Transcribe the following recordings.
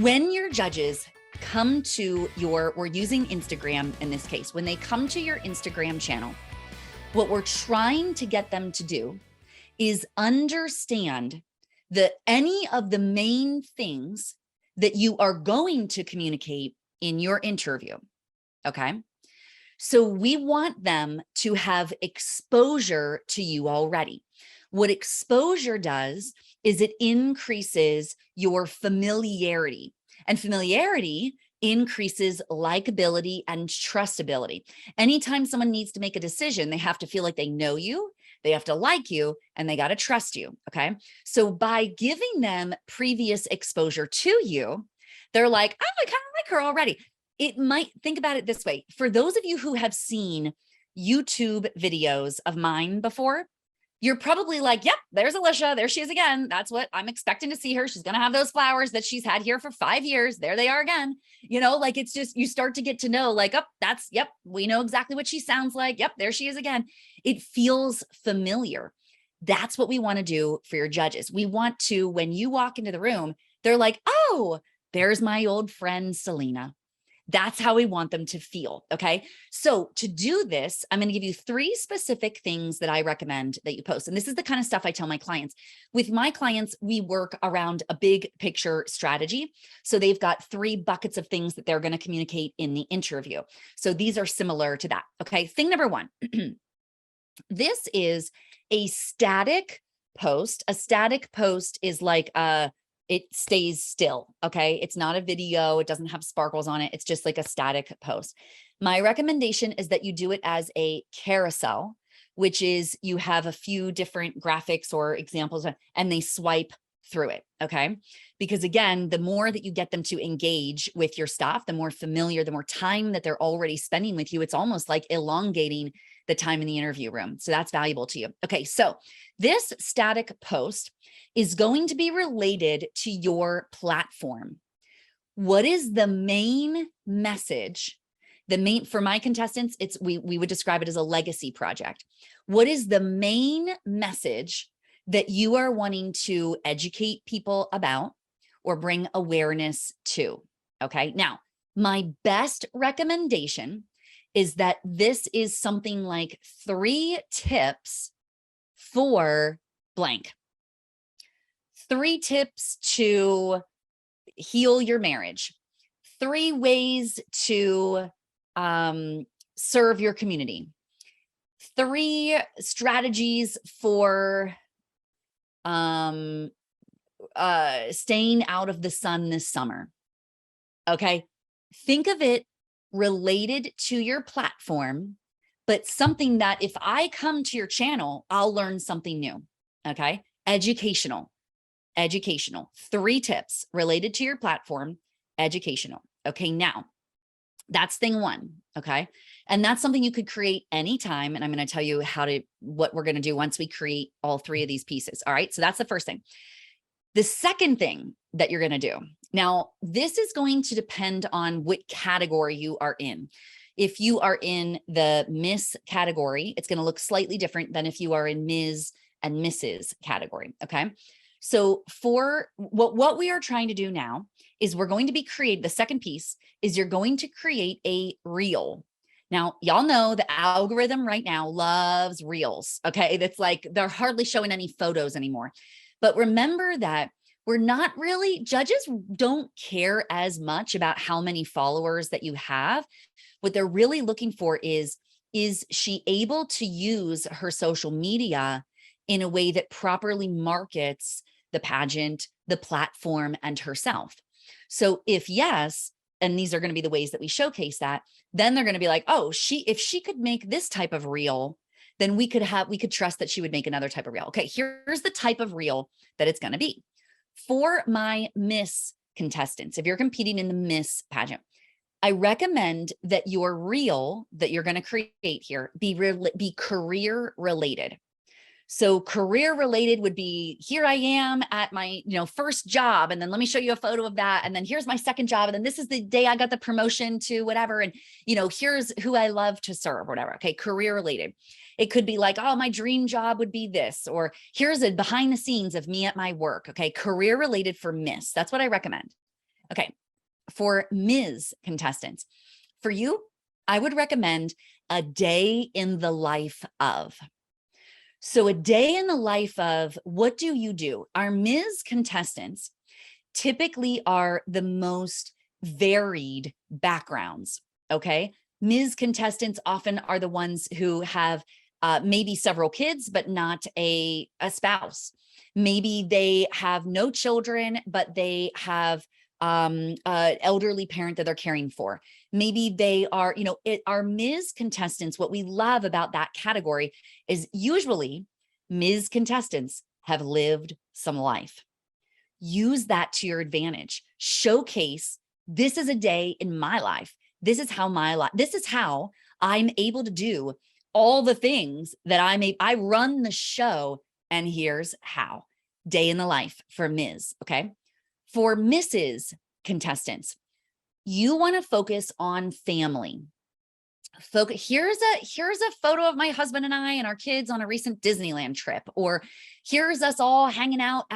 When your judges come to we're using Instagram in this case, when they come to your Instagram channel, what we're trying to get them to do is understand that any of the main things that you are going to communicate in your interview. Okay. So we want them to have exposure to you already. What exposure does is it increases your familiarity, and familiarity increases likability and trustability. Anytime someone needs to make a decision, they have to feel like they know you, they have to like you, and they got to trust you. Okay. So by giving them previous exposure to you, they're like, oh, I kind of like her already. It might, think about it this way. For those of you who have seen YouTube videos of mine before, you're probably like, yep, there's Alycia. There she is again. That's what I'm expecting to see her. She's going to have those flowers that she's had here for 5 years. There they are again. You know, like it's just, you start to get to know like, oh, that's, yep, we know exactly what she sounds like. Yep, there she is again. It feels familiar. That's what we want to do for your judges. We want to, when you walk into the room, they're like, oh, there's my old friend, Selena. That's how we want them to feel. Okay. So to do this, I'm going to give you 3 specific things that I recommend that you post. And this is the kind of stuff I tell my clients. With my clients, we work around a big picture strategy. So they've got 3 buckets of things that they're going to communicate in the interview. So these are similar to that. Okay. Thing number 1, this is a static post. A static post is like it stays still. Okay. It's not a video. It doesn't have sparkles on it. It's just like a static post. My recommendation is that you do it as a carousel, which is you have a few different graphics or examples and they swipe through it. Okay. Because again, the more that you get them to engage with your stuff, the more familiar, the more time that they're already spending with you, it's almost like elongating the time in the interview room. So that's valuable to you. Okay. So this static post is going to be related to your platform. What is the main message? For my contestants, we would describe it as a legacy project. What is the main message that you are wanting to educate people about or bring awareness to? Okay. Now, my best recommendation is that this is something like 3 tips for blank. 3 tips to heal your marriage. 3 ways to serve your community. 3 strategies for staying out of the sun this summer. Okay. Think of it related to your platform, but something that if I come to your channel, I'll learn something new. Okay. Educational. 3 tips related to your platform, educational. Okay. Now that's thing 1. Okay. And that's something you could create anytime. And I'm going to tell you what we're going to do once we create all 3 of these pieces. All right. So that's the first thing. The second thing that you're going to do. Now, this is going to depend on what category you are in. If you are in the Miss category, it's going to look slightly different than if you are in Ms. and Mrs. category. Okay. So for what we are trying to do now is we're going to be the second piece is you're going to create a reel. Now, y'all know the algorithm right now loves reels. Okay. That's like, they're hardly showing any photos anymore. But remember that we're not really, judges don't care as much about how many followers that you have. What they're really looking for is she able to use her social media in a way that properly markets the pageant, the platform, and herself? So if yes, and these are going to be the ways that we showcase that, then they're going to be like, oh, if she could make this type of reel, then we could trust that she would make another type of reel. Okay, here's the type of reel that it's going to be. For my Miss contestants, if you're competing in the Miss pageant, I recommend that your reel that you're going to create here be career related. So career related would be, here I am at my, first job. And then let me show you a photo of that. And then here's my second job. And then this is the day I got the promotion to whatever. And, here's who I love to serve, whatever. Okay. Career related. It could be like, oh, my dream job would be this, or here's a behind the scenes of me at my work. Okay. Career related for Miss. That's what I recommend. Okay. For Ms. contestants, for you, I would recommend a day in the life of. So a day in the life of, what do you do? Our Ms. contestants typically are the most varied backgrounds. Okay. Ms. contestants often are the ones who have maybe several kids, but not a spouse. Maybe they have no children, but they have an elderly parent that they're caring for. Maybe they are, our Ms. contestants, what we love about that category is usually Ms. contestants have lived some life. Use that to your advantage. Showcase, this is a day in my life. This is how I'm able to do all the things that I run the show, and here's how. Day in the life for Ms. Okay. For Mrs. contestants, you want to focus on family. Here's a photo of my husband and I and our kids on a recent Disneyland trip, or here's us all hanging out,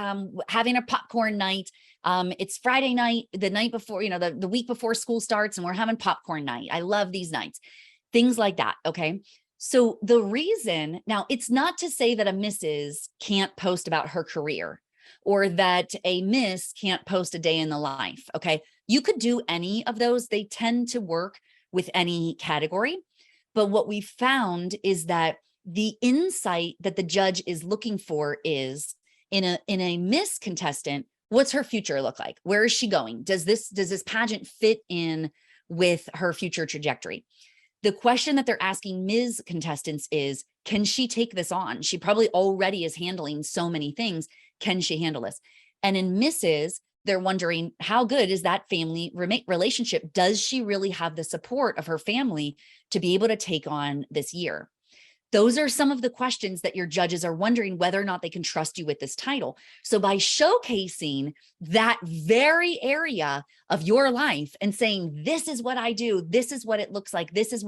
having a popcorn night. It's Friday night, the night before, the week before school starts, and we're having popcorn night. I love these nights, things like that. Okay. So the reason, now it's not to say that a Mrs. can't post about her career, or that a Miss can't post a day in the life. Okay. You could do any of those. They tend to work with any category. But what we found is that the insight that the judge is looking for is in a Miss contestant, what's her future look like? Where is she going? Does this pageant fit in with her future trajectory? The question that they're asking Ms. contestants is, can she take this on? She probably already is handling so many things. Can she handle this? And in Mrs., they're wondering, how good is that family relationship? Does she really have the support of her family to be able to take on this year? Those are some of the questions that your judges are wondering whether or not they can trust you with this title. So by showcasing that very area of your life and saying, this is what I do, this is what it looks like, this is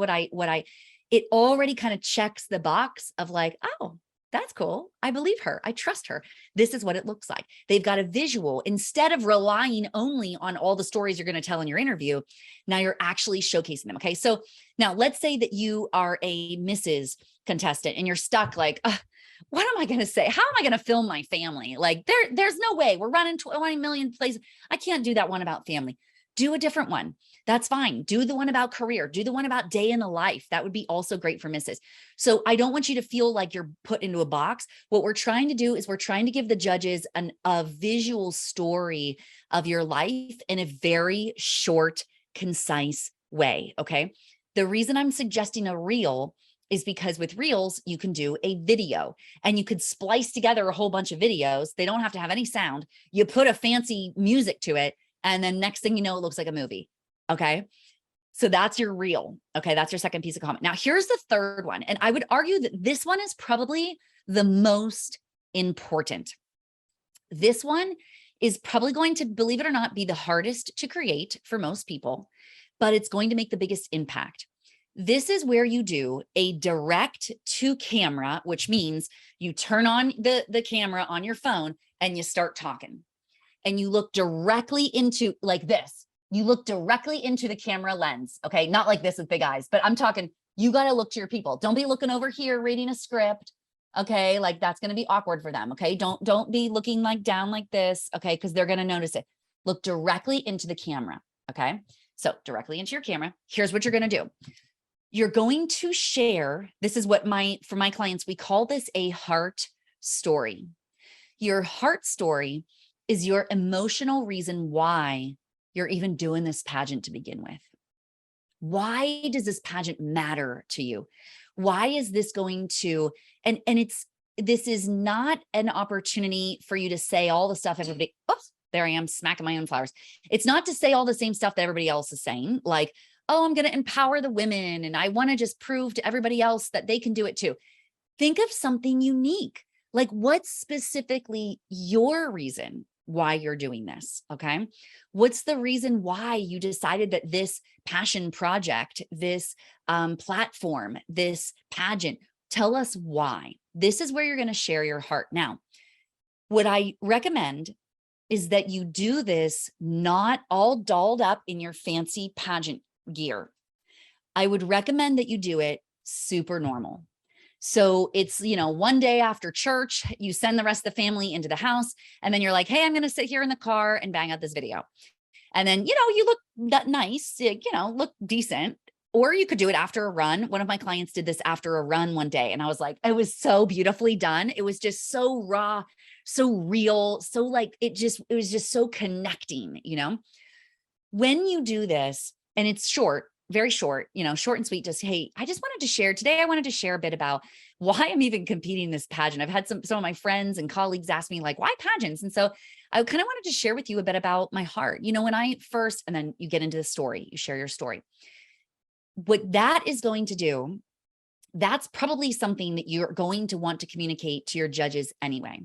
it already kind of checks the box of like, oh, that's cool. I believe her. I trust her. This is what it looks like. They've got a visual. Instead of relying only on all the stories you're going to tell in your interview, now you're actually showcasing them. Okay. So now let's say that you are a Mrs. contestant and you're stuck like, what am I going to say? How am I going to film my family? Like there's no way. We're running 20 million places. I can't do that one about family. Do a different one. That's fine. Do the one about career. Do the one about day in the life. That would be also great for Mrs. So I don't want you to feel like you're put into a box. What we're trying to do is we're trying to give the judges a visual story of your life in a very short, concise way. Okay. The reason I'm suggesting a reel is because with reels, you can do a video and you could splice together a whole bunch of videos. They don't have to have any sound. You put a fancy music to it, and then next thing you know, it looks like a movie. Okay. So that's your reel. Okay. That's your second piece of comment. Now here's the third one. And I would argue that this one is probably the most important. This one is probably going to, believe it or not, be the hardest to create for most people, but it's going to make the biggest impact. This is where you do a direct to camera, which means you turn on the camera on your phone and you start talking. And you look directly into, like this, you look directly into the camera lens. Okay. Not like this with big eyes, but I'm talking, you got to look to your people. Don't be looking over here, reading a script. Okay. Like that's going to be awkward for them. Okay. Don't be looking like down like this. Okay. Cause they're going to notice it. Look directly into the camera. Okay. So directly into your camera. Here's what you're going to do. You're going to share. This is what for my clients, we call this a heart story. Your heart story is your emotional reason why you're even doing this pageant to begin with. Why does this pageant matter to you? Why is this going to, and this is not an opportunity for you to say all the stuff everybody, oops, there I am smacking my own flowers. It's not to say all the same stuff that everybody else is saying, like, oh, I'm going to empower the women and I want to just prove to everybody else that they can do it too. Think of something unique. Like what's specifically your reason why you're doing this? Okay. What's the reason why you decided that this passion project, this platform, this pageant, tell us why. This is where you're going to share your heart. Now, what I recommend is that you do this not all dolled up in your fancy pageant gear. I would recommend that you do it super normal. So it's, one day after church, you send the rest of the family into the house, and then you're like, hey, I'm going to sit here in the car and bang out this video. And then, you look nice, look decent. Or you could do it after a run. One of my clients did this after a run one day, and I was like, it was so beautifully done. It was just so raw, so real, so like, it was just so connecting, when you do this, and it's short, very short, short and sweet, just, hey, I just wanted to share today. I wanted to share a bit about why I'm even competing in this pageant. I've had some of my friends and colleagues ask me like, why pageants? And so I kind of wanted to share with you a bit about my heart. When I first, and then you get into the story, you share your story. What that is going to do, that's probably something that you're going to want to communicate to your judges anyway.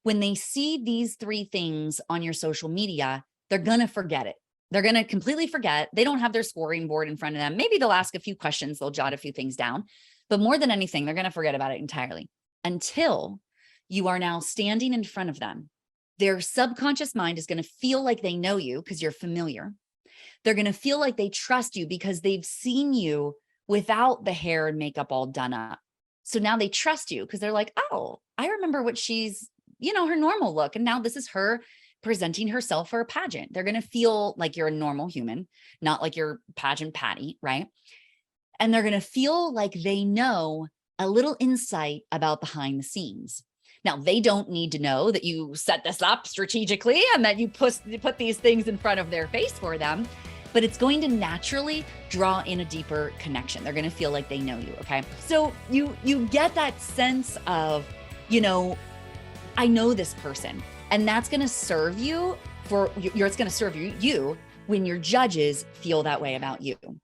When they see these 3 things on your social media, they're going to forget it. They're going to completely forget. They don't have their scoring board in front of them. Maybe they'll ask a few questions. They'll jot a few things down, but more than anything, they're going to forget about it entirely until you are now standing in front of them. Their subconscious mind is going to feel like they know you because you're familiar. They're going to feel like they trust you because they've seen you without the hair and makeup all done up. So now they trust you because they're like, oh, I remember what she's, her normal look. And now this is her presenting herself for a pageant. They're going to feel like you're a normal human, not like you're pageant Patty, right? And they're going to feel like they know a little insight about behind the scenes. Now, they don't need to know that you set this up strategically and that you put these things in front of their face for them, but it's going to naturally draw in a deeper connection. They're going to feel like they know you, okay? So you get that sense of, I know this person, and that's going to serve you it's going to serve you when your judges feel that way about you.